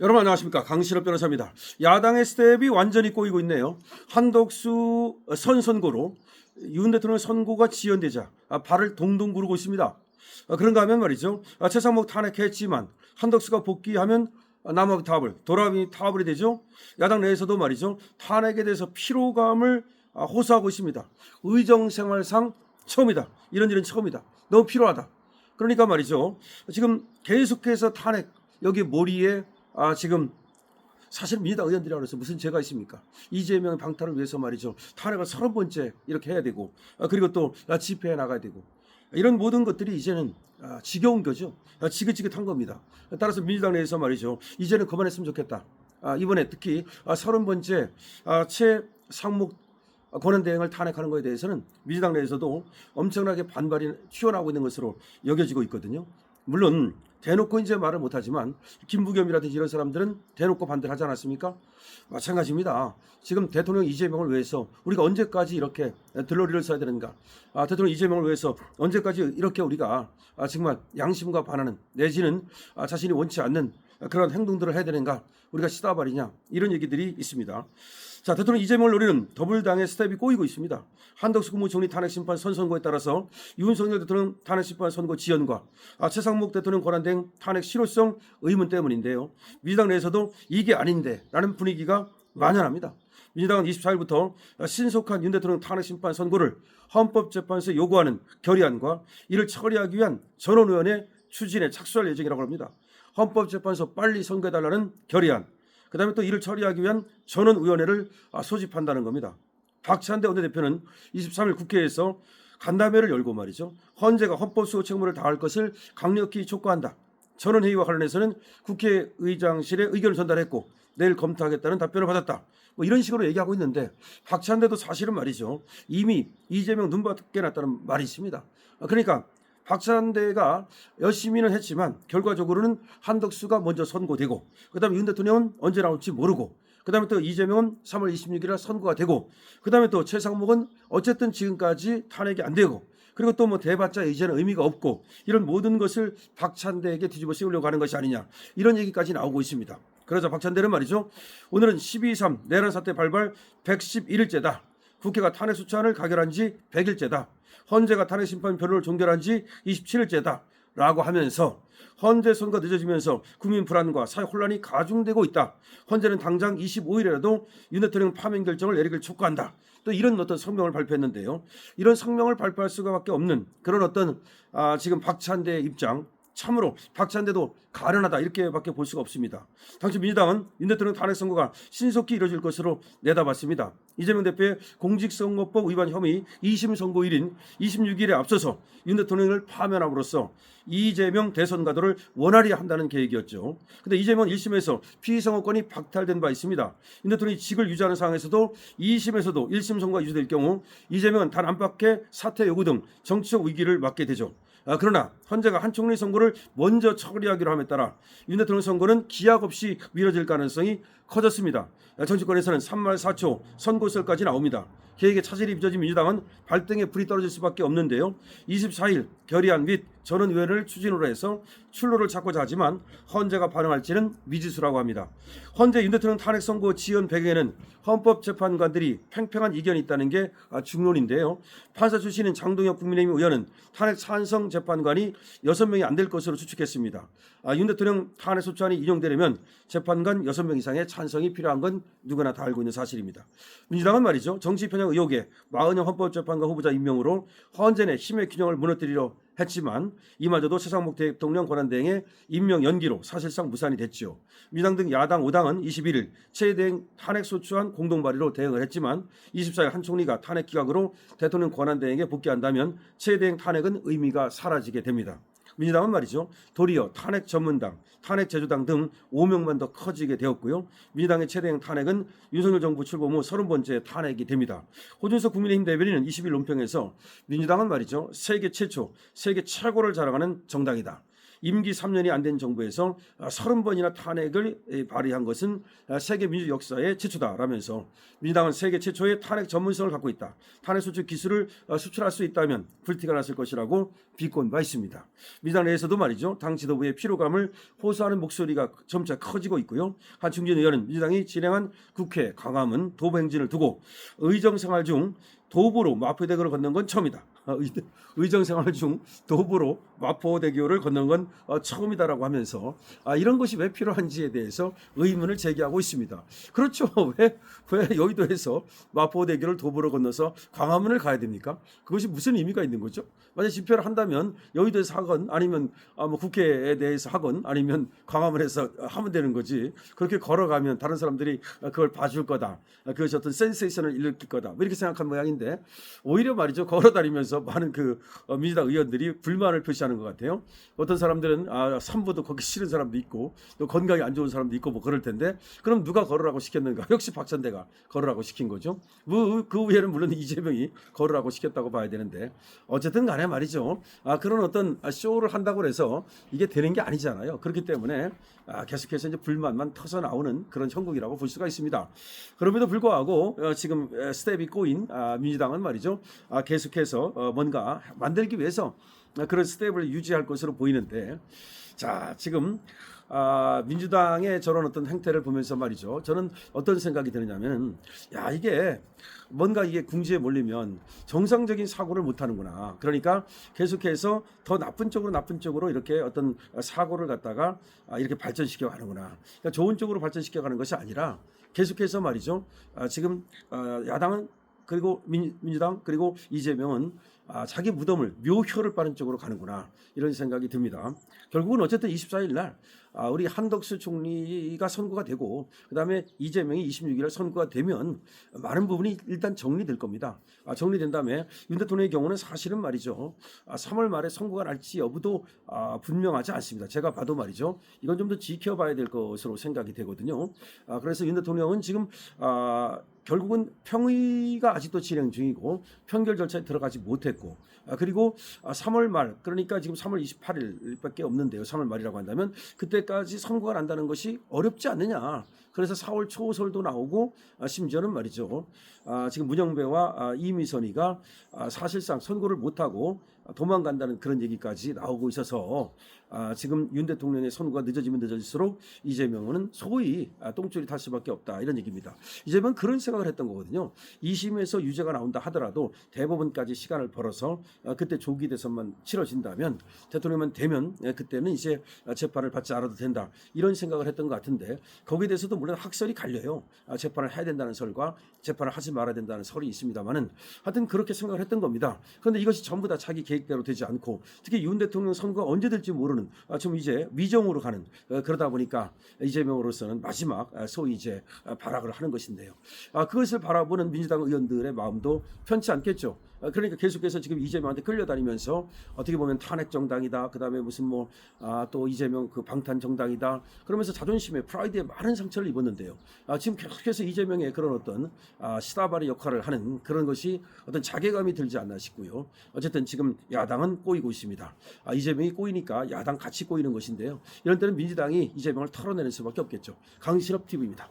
여러분 안녕하십니까, 강신업 변호사입니다. 야당의 스텝이 완전히 꼬이고 있네요. 한덕수 선고로 윤 대통령 선고가 지연되자 발을 동동 구르고 있습니다. 그런가 하면 말이죠, 최상목 탄핵했지만 한덕수가 복귀하면 남하고 도라미 타블이 되죠. 야당 내에서도 말이죠, 탄핵에 대해서 피로감을 호소하고 있습니다. 의정생활상 처음이다, 이런 일은 처음이다, 너무 필요하다. 그러니까 말이죠, 지금 계속해서 탄핵, 여기 머리에 지금 사실 민주당 의원들이라고 해서 무슨 죄가 있습니까? 이재명 방탄을 위해서 말이죠, 탄핵을 30번째 이렇게 해야 되고, 그리고 또 집회에 나가야 되고, 이런 모든 것들이 이제는 지겨운 거죠. 지긋지긋한 겁니다. 따라서 민주당 내에서 말이죠, 이제는 그만했으면 좋겠다. 이번에 특히 30번째 최상목 권한대행을 탄핵하는 것에 대해서는 민주당 내에서도 엄청나게 반발이 튀어나오고 있는 것으로 여겨지고 있거든요. 물론 대놓고 이제 말을 못하지만 김부겸이라든지 이런 사람들은 대놓고 반대를 하지 않았습니까? 마찬가지입니다. 지금 대통령 이재명을 위해서 우리가 언제까지 이렇게 들러리를 써야 되는가? 대통령 이재명을 위해서 언제까지 이렇게 우리가 정말 양심과 반하는, 내지는 자신이 원치 않는 그런 행동들을 해야 되는가? 우리가 시다발이냐? 이런 얘기들이 있습니다. 자, 대통령 이재명을 노리는 더불당의 스텝이 꼬이고 있습니다. 한덕수 국무총리 탄핵심판 선고에 따라서 윤석열 대통령 탄핵심판 선고 지연과 최상목 대통령 권한대행 탄핵 실효성 의문 때문인데요. 민주당 내에서도 이게 아닌데 라는 분위기가 만연합니다. 민주당은 24일부터 신속한 윤 대통령 탄핵심판 선고를 헌법재판소에 요구하는 결의안과 이를 처리하기 위한 전원의원의 추진에 착수할 예정이라고 합니다. 헌법재판소 빨리 선고해달라는 결의안, 그 다음에 또 이를 처리하기 위한 전원위원회를 소집한다는 겁니다. 박찬대 원내대표는 23일 국회에서 간담회를 열고 말이죠, 헌재가 헌법수호 책무를 다할 것을 강력히 촉구한다. 전원회의와 관련해서는 국회의장실에 의견을 전달했고 내일 검토하겠다는 답변을 받았다. 뭐 이런 식으로 얘기하고 있는데, 박찬대도 사실은 말이죠, 이미 이재명 눈밖에 났다는 말이 있습니다. 그러니까 박찬대가 열심히는 했지만 결과적으로는 한덕수가 먼저 선고되고, 그 다음에 윤 대통령은 언제 나올지 모르고, 그 다음에 또 이재명은 3월 26일에 선고가 되고, 그 다음에 또 최상목은 어쨌든 지금까지 탄핵이 안 되고, 그리고 또 뭐 대봤자 이제는 의미가 없고, 이런 모든 것을 박찬대에게 뒤집어 씌우려고 하는 것이 아니냐, 이런 얘기까지 나오고 있습니다. 그러자 박찬대는 말이죠, 오늘은 12.3 내란 사태 발발 111일째다. 국회가 탄핵 소추안을 가결한 지 100일째다. 헌재가 탄핵 심판 변론을 종결한 지 27일째다. 라고 하면서 헌재 선고가 늦어지면서 국민 불안과 사회 혼란이 가중되고 있다. 헌재는 당장 25일이라도 윤 대통령 파면 결정을 내리길 촉구한다. 또 이런 어떤 성명을 발표했는데요. 이런 성명을 발표할 수밖에 없는 그런 어떤 지금 박찬대의 입장, 참으로 박찬대도 가련하다, 이렇게밖에 볼 수가 없습니다. 당시 민주당은 윤 대통령 탄핵 선고가 신속히 이뤄질 것으로 내다봤습니다. 이재명 대표의 공직선거법 위반 혐의 2심 선고일인 26일에 앞서서 윤 대통령을 파면함으로써 이재명 대선 가도를 원활히 한다는 계획이었죠. 그런데 이재명은 1심에서 피의선거권이 박탈된 바 있습니다. 윤 대통령이 직을 유지하는 상황에서도 2심에서도 1심 선고가 유지될 경우 이재명은 단 안팎의 사퇴 요구 등 정치적 위기를 맞게 되죠. 그러나 헌재가 한 총리 선고를 먼저 처리하기로 함에 따라 윤 대통령 선고는 기약 없이 미뤄질 가능성이 커졌습니다. 정치권에서는 3말 4초 선고설까지 나옵니다. 계획에 차질이 빚어진 민주당은 발등에 불이 떨어질 수밖에 없는데요. 24일 결의안 및 전원위원회를 추진으로 해서 출로를 찾고자 하지만 헌재가 반응할지는 미지수라고 합니다. 헌재 윤 대통령 탄핵 선고 지연 배경에는 헌법재판관들이 팽팽한 이견이 있다는 게 중론인데요. 판사 출신인 장동혁 국민의힘 의원은 탄핵 찬성 재판관이 6명이 안 될 것으로 추측했습니다. 윤 대통령 탄핵 소추안이 인용되려면 재판관 6명 이상의 찬성이 필요한 건 누구나 다 알고 있는 사실입니다. 민주당은 말이죠, 정치 편향 의혹에 마은영 헌법재판관 후보자 임명으로 헌재 내 힘의 균형을 무너뜨리려 했지만 이마저도 최상목 대통령 권한대행의 임명 연기로 사실상 무산이 됐죠. 민주당 등 야당 5당은 21일 최대행 탄핵소추안 공동발의로 대응을 했지만 24일 한 총리가 탄핵 기각으로 대통령 권한대행에 복귀한다면 최대행 탄핵은 의미가 사라지게 됩니다. 민주당은 말이죠, 도리어 탄핵 전문당, 탄핵 제조당 등 5명만 더 커지게 되었고요. 민주당의 최대행 탄핵은 윤석열 정부 출범 후 30번째 탄핵이 됩니다. 호준석 국민의힘 대변인은 20일 논평에서 민주당은 말이죠, 세계 최초, 세계 최고를 자랑하는 정당이다. 임기 3년이 안 된 정부에서 30번이나 탄핵을 발의한 것은 세계 민주 역사의 최초다라면서 민주당은 세계 최초의 탄핵 전문성을 갖고 있다. 탄핵 소추 기술을 수출할 수 있다면 불티가 났을 것이라고 비꼰 바 있습니다. 민주당 내에서도 말이죠. 당 지도부의 피로감을 호소하는 목소리가 점차 커지고 있고요. 한충진 의원은 민주당이 진행한 국회 광화문 도보 행진을 두고 의정생활 중 도보로 마포대교를 건넌 건 처음이다. 의정생활 중 도보로 마포대교를 건넌 건 처음이다라고 하면서 이런 것이 왜 필요한지에 대해서 의문을 제기하고 있습니다. 그렇죠. 왜 여의도에서 마포대교를 도보로 건너서 광화문을 가야 됩니까? 그것이 무슨 의미가 있는 거죠? 만약 집회를 한다면 여의도에서 하건 아니면 뭐 국회에 대해서 하건 아니면 광화문에서 하면 되는 거지. 그렇게 걸어가면 다른 사람들이 그걸 봐줄 거다. 그것이 어떤 센세이션을 일으킬 거다. 뭐 이렇게 생각한 모양인데 오히려 말이죠. 걸어다니면서 많은 민주당 의원들이 불만을 표시하는 것 같아요. 어떤 사람들은 산보도 걷기 싫은 사람도 있고 또 건강이 안 좋은 사람도 있고 뭐 그럴 텐데 그럼 누가 걸으라고 시켰는가? 역시 박찬대가 걸으라고 시킨 거죠. 그 위에는 물론 이재명이 걸으라고 시켰다고 봐야 되는데 어쨌든 간에 말이죠. 그런 어떤 쇼를 한다고 해서 이게 되는 게 아니잖아요. 그렇기 때문에 계속해서 이제 불만만 터져 나오는 그런 형국이라고 볼 수가 있습니다. 그럼에도 불구하고 지금 스텝이 꼬인 민주당은 말이죠. 계속해서 뭔가 만들기 위해서 그런 스텝을 유지할 것으로 보이는데 자 지금 민주당의 저런 어떤 행태를 보면서 말이죠. 저는 어떤 생각이 드느냐면은 이게 뭔가 이게 궁지에 몰리면 정상적인 사고를 못 하는구나. 그러니까 계속해서 더 나쁜 쪽으로 이렇게 어떤 사고를 갖다가 이렇게 발전시켜 가는구나. 그러니까 좋은 쪽으로 발전시켜 가는 것이 아니라 계속해서 말이죠. 지금 야당은 그리고 민주당 그리고 이재명은 자기 무덤을 묘효를 빠른 쪽으로 가는구나 이런 생각이 듭니다. 결국은 어쨌든 24일 날 우리 한덕수 총리가 선고가 되고 그다음에 이재명이 26일 선고가 되면 많은 부분이 일단 정리될 겁니다. 정리된 다음에 윤 대통령의 경우는 사실은 말이죠. 3월 말에 선고가 날지 여부도 분명하지 않습니다. 제가 봐도 말이죠. 이건 좀 더 지켜봐야 될 것으로 생각이 되거든요. 그래서 윤 대통령은 지금 결국은 평의가 아직도 진행 중이고 평결 절차에 들어가지 못했고 그리고 3월 말 그러니까 지금 3월 28일밖에 없는데요. 3월 말이라고 한다면 그때까지 선고가 난다는 것이 어렵지 않느냐. 그래서 4월 초설도 나오고 심지어는 말이죠. 지금 문영배와 이미선이가 사실상 선고를 못하고 도망간다는 그런 얘기까지 나오고 있어서 지금 윤 대통령의 선고가 늦어지면 늦어질수록 이재명은 소위 똥줄이 탈 수밖에 없다 이런 얘기입니다. 이재명은 그런 생각을 했던 거거든요. 2심에서 유죄가 나온다 하더라도 대법원까지 시간을 벌어서 그때 조기 대선만 치러진다면 대통령만 되면 그때는 이제 재판을 받지 않아도 된다 이런 생각을 했던 것 같은데 거기에 대해서도 물론 학설이 갈려요. 재판을 해야 된다는 설과 재판을 하지 말아야 된다는 설이 있습니다만은 하여튼 그렇게 생각을 했던 겁니다. 그런데 이것이 전부 다 자기 계획대로 되지 않고 특히 윤 대통령 선거가 언제 될지 모르는 좀 이제 위정으로 가는 그러다 보니까 이재명으로서는 마지막 소위 이제 발악을 하는 것인데요. 그것을 바라보는 민주당 의원들의 마음도 편치 않겠죠. 그러니까 계속해서 지금 이재명한테 끌려다니면서 어떻게 보면 탄핵 정당이다. 그다음에 무슨 또 이재명 그 방탄 정당이다. 그러면서 자존심에 프라이드에 많은 상처를 입었는데요. 지금 계속해서 이재명의 그런 어떤 시다바리 역할을 하는 그런 것이 어떤 자괴감이 들지 않나 싶고요. 어쨌든 지금 야당은 꼬이고 있습니다. 이재명이 꼬이니까 야당 같이 꼬이는 것인데요. 이런 때는 민주당이 이재명을 털어내는 수밖에 없겠죠. 강신업 TV입니다.